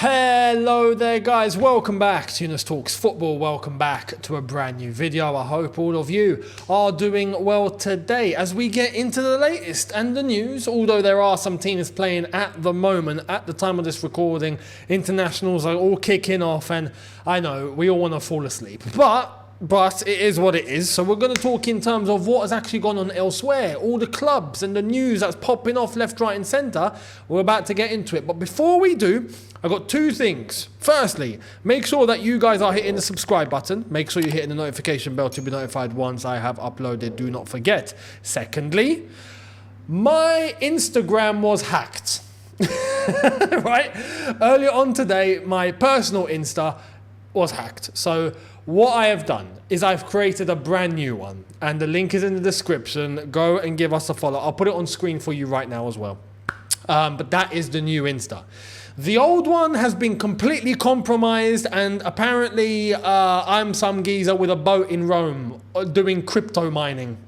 Hello there guys, welcome back to Younes Talks Football, welcome back to a brand new video. I hope all of you are doing well today as we get into the latest and the news, although there are some teams playing at the moment. At the time of this recording, internationals are all kicking off and I know we all want to fall asleep, but it is what it is. So we're going to talk in terms of what has actually gone on elsewhere, all the clubs and the news that's popping off left, right and centre. We're about to get into it. But before we do, I've got two things. Firstly, make sure that you guys are hitting the subscribe button. Make sure you're hitting the notification bell to be notified once I have uploaded. Do not forget. Secondly, my Instagram was hacked. Right? Earlier on today, my personal Insta was hacked. So what I have done is I've created a brand new one and the link is in the description. Go and give us a follow. I'll put it on screen for you right now as well. But that is the new Insta. The old one has been completely compromised and apparently I'm some geezer with a boat in Rome doing crypto mining.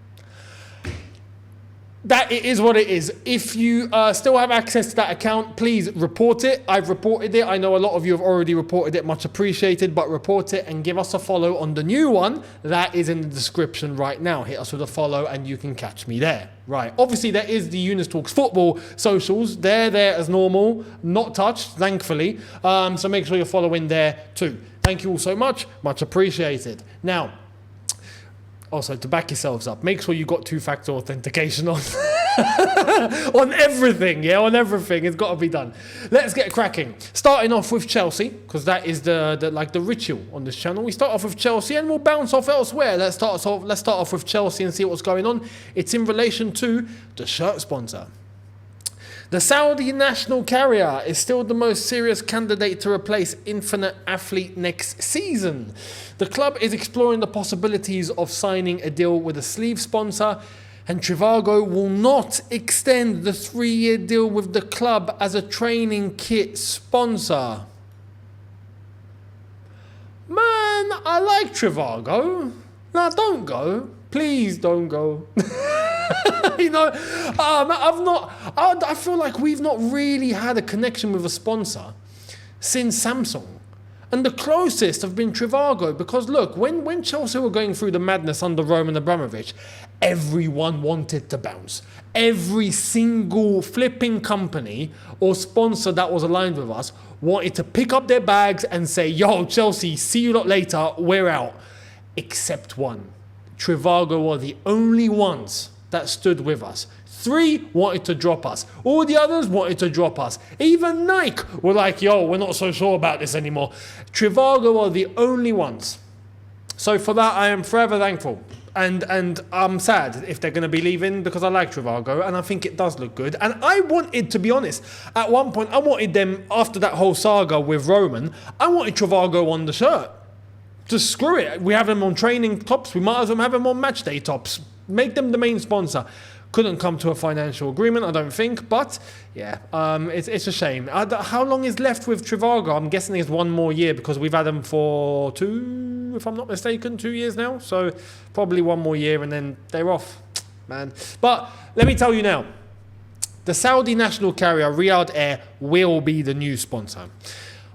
That it is what it is. If you still have access to that account, please report it. I've reported it. I know a lot of you have already reported it. Much appreciated. But report it and give us a follow on the new one. That is in the description right now. Hit us with a follow and you can catch me there. Right. Obviously, there is the Younes Talks Football socials. They're there as normal. Not touched, thankfully. So make sure you're following there too. Thank you all so much. Much appreciated. Now, also, to back yourselves up, make sure you got two-factor authentication on on everything, yeah, on everything. It's got to be done. Let's get cracking. Starting off with Chelsea, because that is the ritual on this channel. We start off with Chelsea and we'll bounce off elsewhere. Let's start off with Chelsea and see what's going on. It's in relation to the shirt sponsor. The Saudi national carrier is still the most serious candidate to replace Infinite Athlete next season. The club is exploring the possibilities of signing a deal with a sleeve sponsor, and Trivago will not extend the 3-year deal with the club as a training kit sponsor. Man, I like Trivago. No, don't go. Please don't go. You know, I feel like we've not really had a connection with a sponsor since Samsung. And the closest have been Trivago, because look, when Chelsea were going through the madness under Roman Abramovich, everyone wanted to bounce. Every single flipping company or sponsor that was aligned with us wanted to pick up their bags and say, yo, Chelsea, see you lot later, we're out. Except one. Trivago were the only ones that stood with us. 3 wanted to drop us. All the others wanted to drop us. Even Nike were like, yo, we're not so sure about this anymore. Trivago are the only ones. So for that, I am forever thankful. And I'm sad if they're going to be leaving, because I like Trivago and I think it does look good. And I wanted, to be honest, at one point, I wanted them, after that whole saga with Roman, I wanted Trivago on the shirt. Just screw it. We have them on training tops. We might as well have them on match day tops. Make them the main sponsor. Couldn't come to a financial agreement, I don't think. But yeah, it's a shame. How long is left with Trivago? I'm guessing it's 1 more year, because we've had them for 2, if I'm not mistaken, 2 years now. So probably 1 more year and then they're off, man. But let me tell you now, the Saudi national carrier Riyadh Air will be the new sponsor.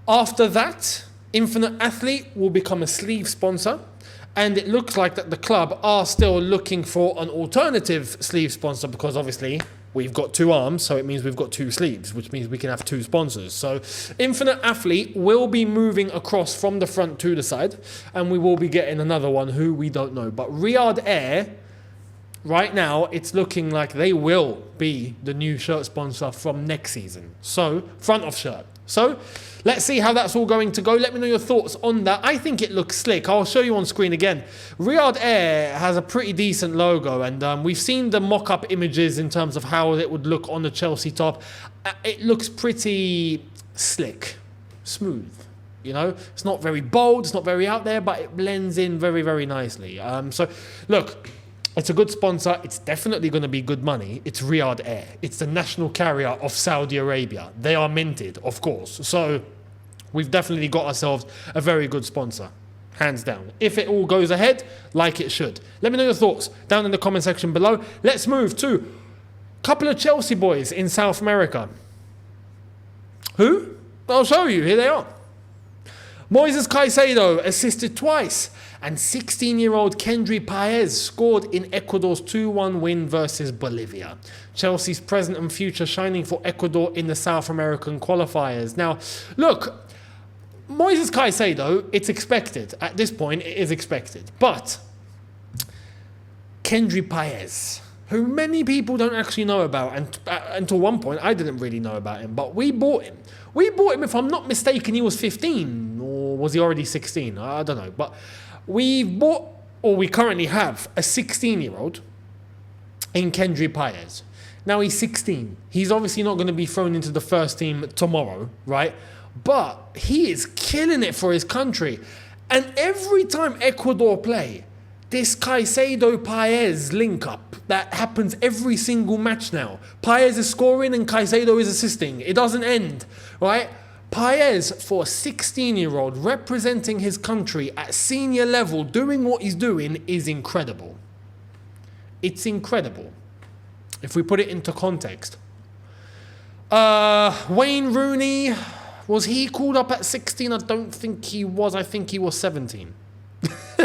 After that, Infinite Athlete will become a sleeve sponsor, and it looks like that the club are still looking for an alternative sleeve sponsor, because obviously we've got 2 arms, so it means we've got 2 sleeves, which means we can have 2 sponsors. So Infinite Athlete will be moving across from the front to the side, and we will be getting another one who we don't know. But Riyadh Air, right now, it's looking like they will be the new shirt sponsor from next season. So front of shirt. So let's see how that's all going to go. Let me know your thoughts on that. I think it looks slick. I'll show you on screen again. Riyadh Air has a pretty decent logo, and we've seen the mock-up images in terms of how it would look on the Chelsea top. It looks pretty slick, smooth. You know, it's not very bold, it's not very out there, but it blends in very, very nicely. So look, it's a good sponsor. It's definitely going to be good money. It's Riyadh Air. It's the national carrier of Saudi Arabia. They are minted, of course. So we've definitely got ourselves a very good sponsor. Hands down. If it all goes ahead, like it should. Let me know your thoughts down in the comment section below. Let's move to a couple of Chelsea boys in South America. Who? I'll show you. Here they are. Moises Caicedo assisted twice, and 16-year-old Kendry Paez scored in Ecuador's 2-1 win versus Bolivia. Chelsea's present and future shining for Ecuador in the South American qualifiers. Now, look, Moises Caicedo, it's expected. At this point, it is expected. But Kendry Paez, who many people don't actually know about, and until one point, I didn't really know about him, but we bought him. We bought him, if I'm not mistaken, he was 15, or was he already 16? I don't know. But we bought, or we currently have, a 16-year-old in Kendry Paez. Now, he's 16. He's obviously not going to be thrown into the first team tomorrow, right? But he is killing it for his country. And every time Ecuador play, this Caicedo-Paez link-up, that happens every single match now. Paez is scoring and Caicedo is assisting. It doesn't end, right? Paez, for a 16-year-old, representing his country at senior level, doing what he's doing, is incredible. It's incredible. If we put it into context. Wayne Rooney, was he called up at 16? I don't think he was. I think he was 17.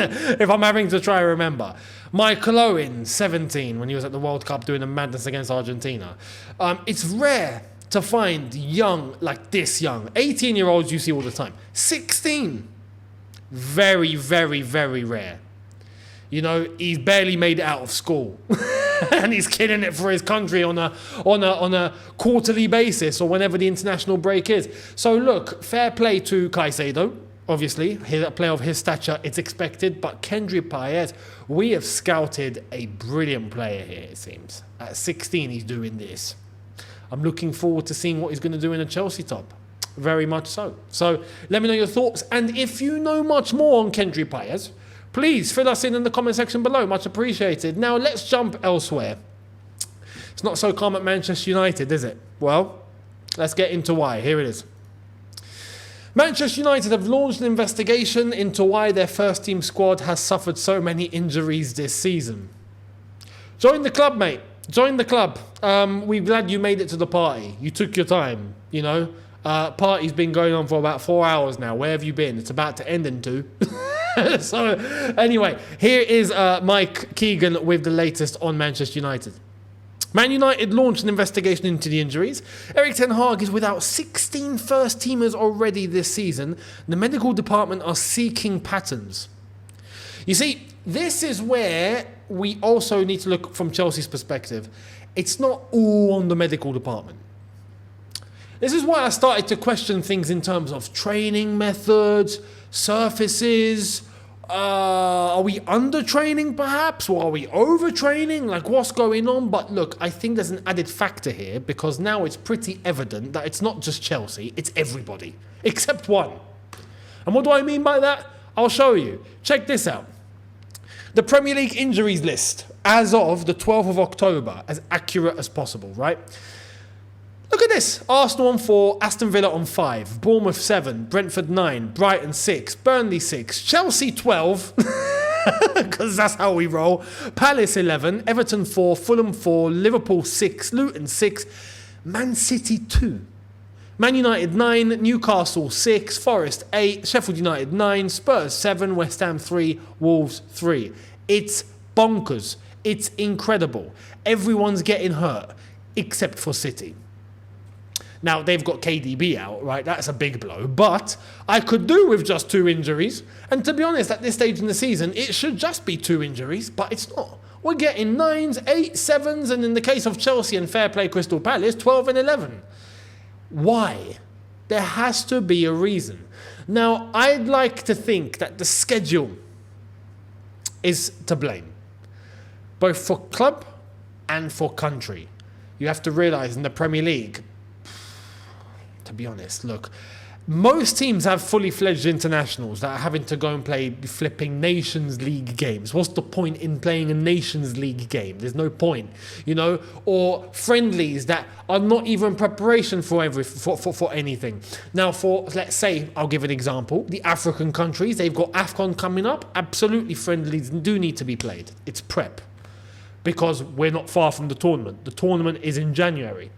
If I'm having to try to remember. Michael Owen, 17, when he was at the World Cup doing a madness against Argentina. It's rare to find young, like this young. 18-year-olds you see all the time. 16. Very, very, very rare. You know, he's barely made it out of school. And he's killing it for his country on a quarterly basis or whenever the international break is. So look, fair play to Caicedo. Obviously, a player of his stature, it's expected. But Kendry Paez, we have scouted a brilliant player here, it seems. At 16, he's doing this. I'm looking forward to seeing what he's going to do in a Chelsea top. Very much so. So let me know your thoughts. And if you know much more on Kendry Paez, please fill us in the comment section below. Much appreciated. Now, let's jump elsewhere. It's not so calm at Manchester United, is it? Well, let's get into why. Here it is. Manchester United have launched an investigation into why their first-team squad has suffered so many injuries this season. Join the club, mate. Join the club. We're glad you made it to the party. You took your time, you know. Party's been going on for about 4 hours now. Where have you been? It's about to end in 2. So, anyway, here is Mike Keegan with the latest on Manchester United. Man United launched an investigation into the injuries. Erik ten Hag is without 16 first-teamers already this season. The medical department are seeking patterns. You see, this is where we also need to look from Chelsea's perspective. It's not all on the medical department. This is why I started to question things in terms of training methods, surfaces. Are we under-training perhaps? Or are we over-training? Like, what's going on? But look, I think there's an added factor here because now it's pretty evident that it's not just Chelsea, it's everybody, except one. And what do I mean by that? I'll show you. Check this out. The Premier League injuries list as of the 12th of October, as accurate as possible, right? Look at this. Arsenal on 4, Aston Villa on 5, Bournemouth 7, Brentford 9, Brighton 6, Burnley 6, Chelsea 12, because that's how we roll, Palace 11, Everton 4, Fulham 4, Liverpool 6, Luton 6, Man City 2, Man United 9, Newcastle 6, Forest 8, Sheffield United 9, Spurs 7, West Ham 3, Wolves 3. It's bonkers. It's incredible. Everyone's getting hurt, except for City. Now, they've got KDB out, right? That's a big blow. But I could do with just 2 injuries. And to be honest, at this stage in the season, it should just be 2 injuries. But it's not. We're getting 9s, 8s, 7s, and in the case of Chelsea and fair play Crystal Palace, 12 and 11. Why? There has to be a reason. Now, I'd like to think that the schedule is to blame. Both for club and for country. You have to realise in the Premier League, to be honest, look, most teams have fully fledged internationals that are having to go and play flipping Nations League games. What's the point in playing a Nations League game? There's no point, you know, or friendlies that are not even preparation for anything. Now, for, let's say, I'll give an example, the African countries, they've got AFCON coming up. Absolutely, friendlies do need to be played. It's prep because we're not far from the tournament. The tournament is in January.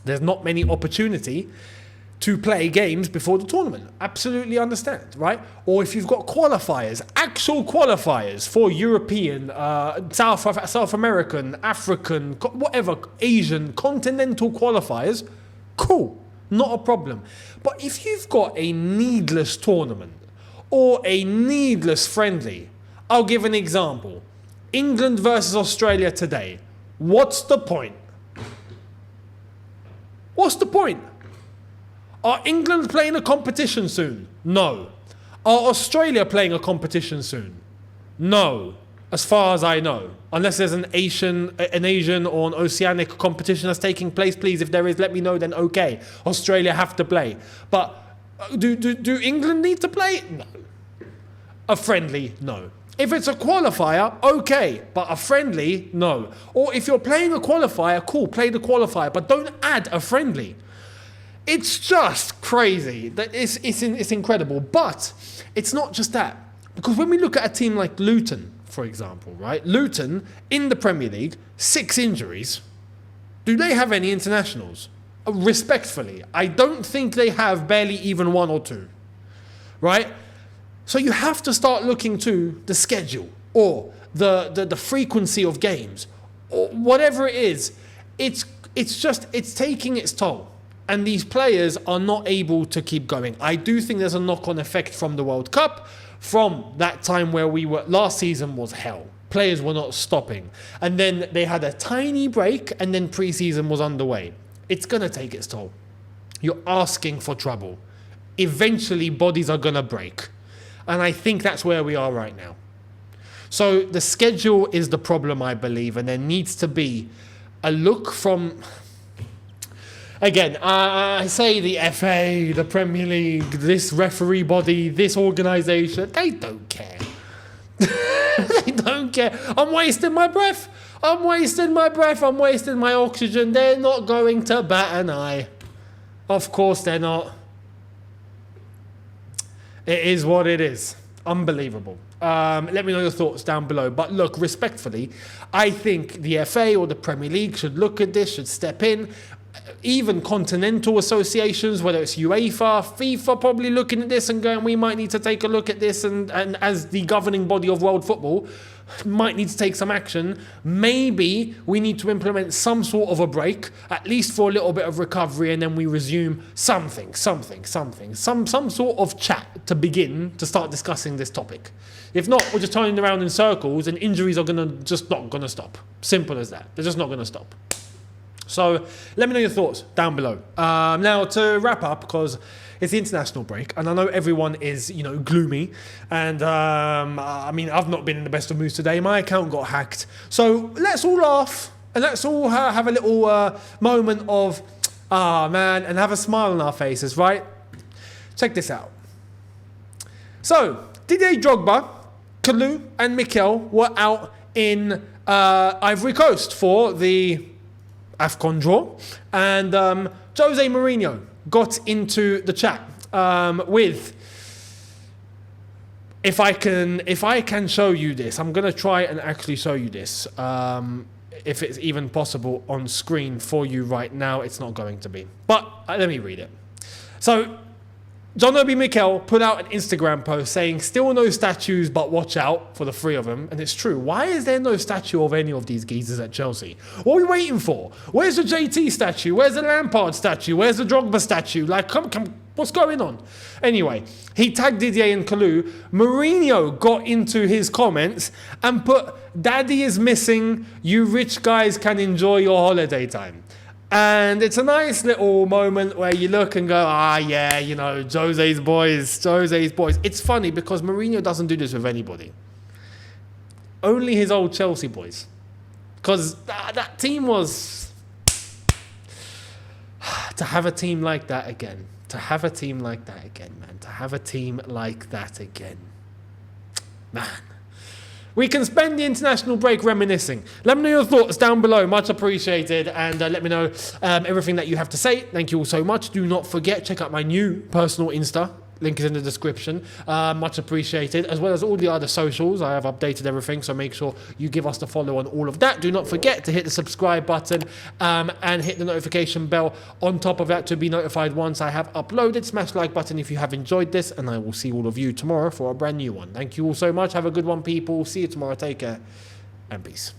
There's not many opportunity to play games before the tournament. Absolutely understand, right? Or if you've got qualifiers, actual qualifiers for European, South American, African, whatever, Asian, continental qualifiers, cool, not a problem. But if you've got a needless tournament or a needless friendly, I'll give an example. England versus Australia today. What's the point? What's the point? Are England playing a competition soon? No. Are Australia playing a competition soon? No, as far as I know. Unless there's an Asian or an Oceanic competition that's taking place, please, if there is, let me know, then okay. Australia have to play. But do England need to play? No. A friendly? No. If it's a qualifier, okay, but a friendly? No. Or if you're playing a qualifier, cool, play the qualifier, but don't add a friendly. It's just crazy. It's incredible. But it's not just that. Because when we look at a team like Luton, for example, right? Luton, in the Premier League, 6 injuries. Do they have any internationals? Respectfully, I don't think they have barely even 1 or 2. Right? So you have to start looking to the schedule or the frequency of games or whatever it is. It's taking its toll. And these players are not able to keep going. I do think there's a knock-on effect from the World Cup, from that time where last season was hell. Players were not stopping. And then they had a tiny break, and then pre-season was underway. It's going to take its toll. You're asking for trouble. Eventually, bodies are going to break. And I think that's where we are right now. So the schedule is the problem, I believe, and there needs to be a look from... Again, I say the FA, the Premier League, this referee body, this organisation, they don't care. They don't care. I'm wasting my breath. I'm wasting my oxygen. They're not going to bat an eye. Of course they're not. It is what it is. Unbelievable. Let me know your thoughts down below. But look, respectfully, I think the FA or the Premier League should look at this, should step in. Even continental associations, whether it's UEFA, FIFA, probably looking at this and going, we might need to take a look at this, and as the governing body of world football, might need to take some action. Maybe we need to implement some sort of a break, at least for a little bit of recovery, and then we resume some sort of chat to begin to start discussing this topic. If not, we're just turning around in circles, and injuries are not gonna stop. Simple as that. They're just not gonna stop. So let me know your thoughts down below. Now to wrap up, because it's the international break, and I know everyone is, gloomy, and I mean, I've not been in the best of moods today. My account got hacked, so let's all laugh and let's all have a little moment of man, and have a smile on our faces, right? Check this out. So Didier Drogba, Kalou, and Mikel were out in Ivory Coast for the AFCON draw, and Jose Mourinho got into the chat with, if I can show you this, I'm going to try and actually show you this, if it's even possible on screen for you right now. It's not going to be, but let me read it. So John Obi Mikel put out an Instagram post saying, still no statues, but watch out for the 3 of them. And it's true. Why is there no statue of any of these geezers at Chelsea? What are we waiting for? Where's the JT statue? Where's the Lampard statue? Where's the Drogba statue? Like, come, what's going on? Anyway, he tagged Didier and Kalou. Mourinho got into his comments and put, "Daddy is missing. You rich guys can enjoy your holiday time." And it's a nice little moment where you look and go, yeah, Jose's boys. It's funny because Mourinho doesn't do this with anybody. Only his old Chelsea boys. Because that team was... to have a team like that again. Man. We can spend the international break reminiscing. Let me know your thoughts down below. Much appreciated. And let me know everything that you have to say. Thank you all so much. Do not forget, check out my new personal Insta. Link is in the description. Much appreciated. As well as all the other socials. I have updated everything, so make sure you give us the follow on all of that. Do not forget to hit the subscribe button and hit the notification bell on top of that to be notified once I have uploaded. Smash like button if you have enjoyed this, and I will see all of you tomorrow for a brand new one. Thank you all so much. Have a good one, people. See you tomorrow. Take care and peace.